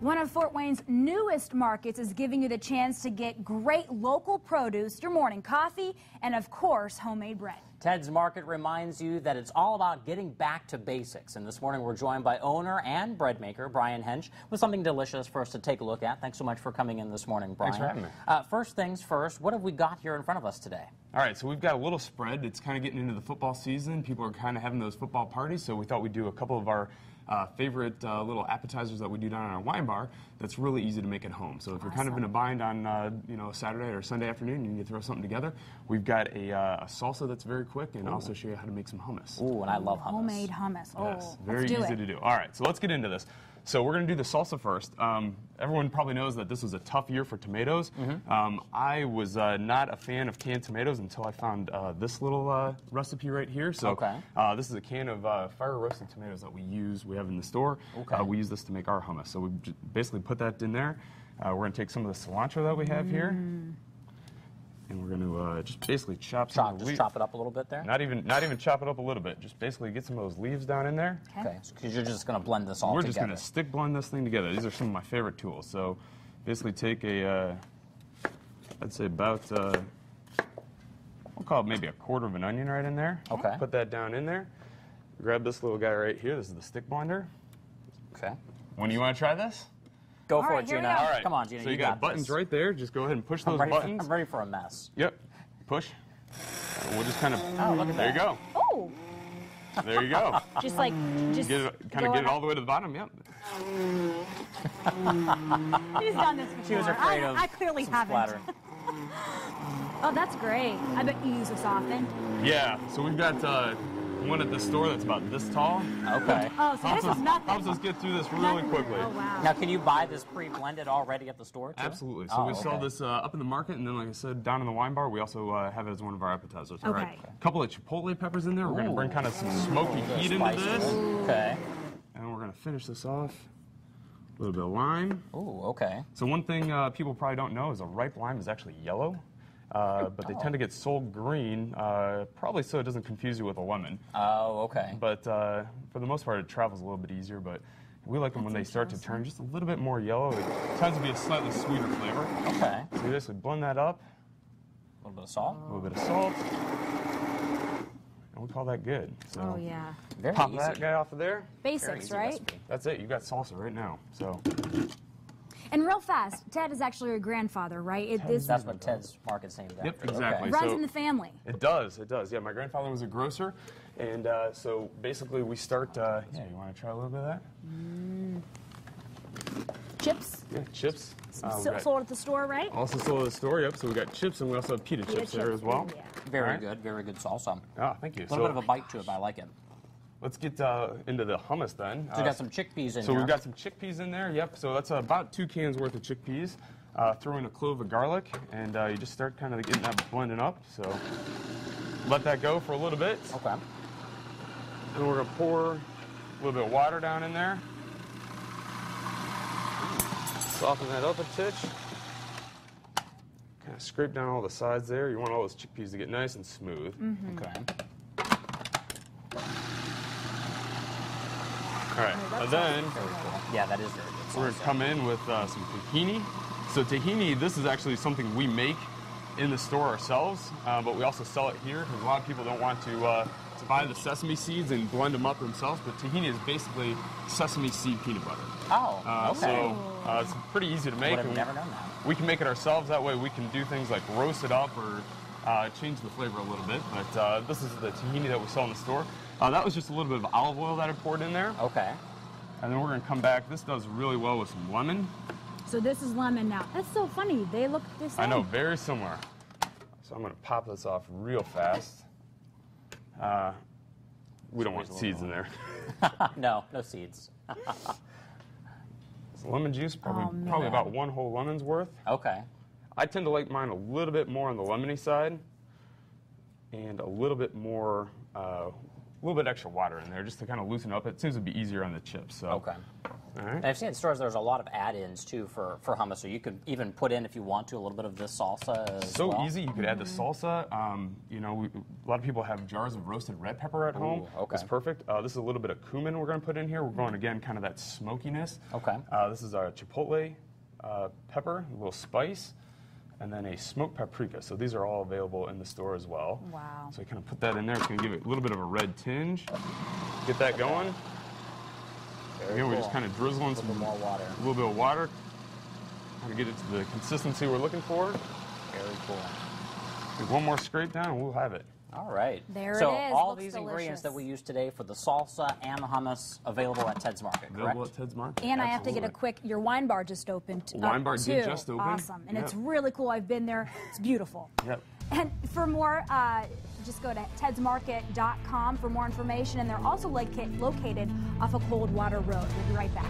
One of Fort Wayne's newest markets is giving you the chance to get great local produce, your morning coffee, and of course, homemade bread. Ted's Market reminds you that it's all about getting back to basics. And this morning we're joined by owner and bread maker Brian Hench with something delicious for us to take a look at. Thanks so much for coming in this morning, Brian. Thanks for having me. First things first, what have we got here in front of us today? All right, so we've got a little spread. It's kind of getting into the football season. People are kind of having those football parties, so we thought we'd do a couple of our favorite little appetizers that we do down in our wine bar that's really easy to make at home. So if you're kind of in a bind on Saturday or Sunday afternoon, you can throw something together. We've got a salsa that's very quick, and also show you how to make some hummus. Ooh, and I love hummus. Homemade hummus. Oh, yes, very easy to do. All right, so let's get into this. So we're going to do the salsa first. Everyone probably knows that this was a tough year for tomatoes. I was not a fan of canned tomatoes until I found this little recipe right here. So this is a can of fire roasted tomatoes that we have in the store. We use this to make our hummus. So we basically put that in there. We're going to take some of the cilantro that we have here. And we're going to just basically chop some of the leaves. Just chop it up a little bit there? Not even chop it up a little bit. Just basically get some of those leaves down in there. Okay, because you're just going to blend this all together. We're just going to stick blend this thing together. These are some of my favorite tools. So basically take I'd say about, we'll call it maybe a quarter of an onion right in there. Okay. Put that down in there. Grab this little guy right here. This is the stick blender. Okay. When you want to try this? Go for it, Gina. All right. Come on, Gina. So you got buttons right there. Just go ahead and push those buttons. I'm ready for a mess. Yep. Push. We'll just kind of. Oh, look at that. There you go. Oh. There you go. Just get it all the way to the bottom. Yep. She's done this before. She was afraid of I clearly some haven't. splatter. Oh, that's great. I bet you use this often. Yeah. So we've got one at the store that's about this tall. Okay. Oh, so this is nothing. Helps us get through this really quickly. Oh, wow. Now, can you buy this pre-blended already at the store, too? Absolutely. So we sell this up in the market, and then, like I said, down in the wine bar, we also have it as one of our appetizers. All right. A couple of chipotle peppers in there. We're going to bring kind of some smoky heat into this. Okay. And we're going to finish this off. A little bit of lime. Ooh, okay. So one thing people probably don't know is a ripe lime is actually yellow. But they tend to get sold green, probably so it doesn't confuse you with a lemon. Oh, okay. But for the most part, it travels a little bit easier. But we like them when they start to turn just a little bit more yellow. It tends to be a slightly sweeter flavor. Okay. So you basically blend that up. A little bit of salt. A little bit of salt. And we call that good. So Very pop easy. that guy off of there. Basics, right? Recipe. That's it. You got salsa right now. So. And real fast, Ted is actually your grandfather, right? That's what Ted's Market's named after. Yep, exactly. It runs in the family. It does. Yeah, my grandfather was a grocer, and so basically we start. Yeah, you want to try a little bit of that? Chips. Yeah, chips. Sold at the store, right? Also sold at the store. Yep. So we got chips, and we also have pita chips there as well. Yeah. Very good salsa. Ah, thank you. A little bit of a bite to it, but I like it. Let's get into the hummus then. So you got some chickpeas in So here. we've got some chickpeas in there. Yep. So that's about 2 cans worth of chickpeas. Throw in a clove of garlic, and you just start kind of getting that blending up. So let that go for a little bit. Okay. And we're gonna pour a little bit of water down in there. Soften that up a titch. Kind of scrape down all the sides there. You want all those chickpeas to get nice and smooth. Okay. All right, and then Yeah, that is very good. we're going to come in with some tahini. So tahini, this is actually something we make in the store ourselves, but we also sell it here because a lot of people don't want to buy the sesame seeds and blend them up themselves, but tahini is basically sesame seed peanut butter. Oh, okay. So it's pretty easy to make. Would have never known that. We can make it ourselves. That way we can do things like roast it up or change the flavor a little bit. But this is the tahini that we sell in the store. That was just a little bit of olive oil that I poured in there. Okay. And then we're going to come back. This does really well with some lemon. So this is lemon now. That's so funny. They look the same. I know, very similar. So I'm going to pop this off real fast. We don't want seeds in there. No seeds. So lemon juice, probably about 1 whole lemon's worth. Okay. I tend to like mine a little bit more on the lemony side and a little bit more little bit extra water in there just to kind of loosen up. It seems to be easier on the chips. So. Okay. All right. And I've seen in stores there's a lot of add-ins too for hummus, so you could even put in, if you want to, a little bit of this salsa as well. So easy. You could add the salsa. You know, a lot of people have jars of roasted red pepper at home. Okay. It's perfect. This is a little bit of cumin we're going to put in here. We're going, again, kind of that smokiness. Okay. This is our chipotle pepper, a little spice, and then a smoked paprika. So these are all available in the store as well. Wow. So you kind of put that in there. It's going to give it a little bit of a red tinge. Get that going. Again, we're just kind of drizzling some more water. A little bit of water. Kind of get it to the consistency we're looking for. Very cool. Get one more scrape down and we'll have it. All right. There it so is. all Looks these ingredients delicious. that we used today for the salsa and the hummus available at Ted's Market, correct? Available at Ted's Market. And I have to get a Absolutely. quick, your wine bar just opened Wine bar too. did just open. Awesome. And it's Yep. really cool. I've been there. It's beautiful. Yep. And for more, just go to tedsmarket.com for more information. And they're also located off of Coldwater Road. We'll be right back.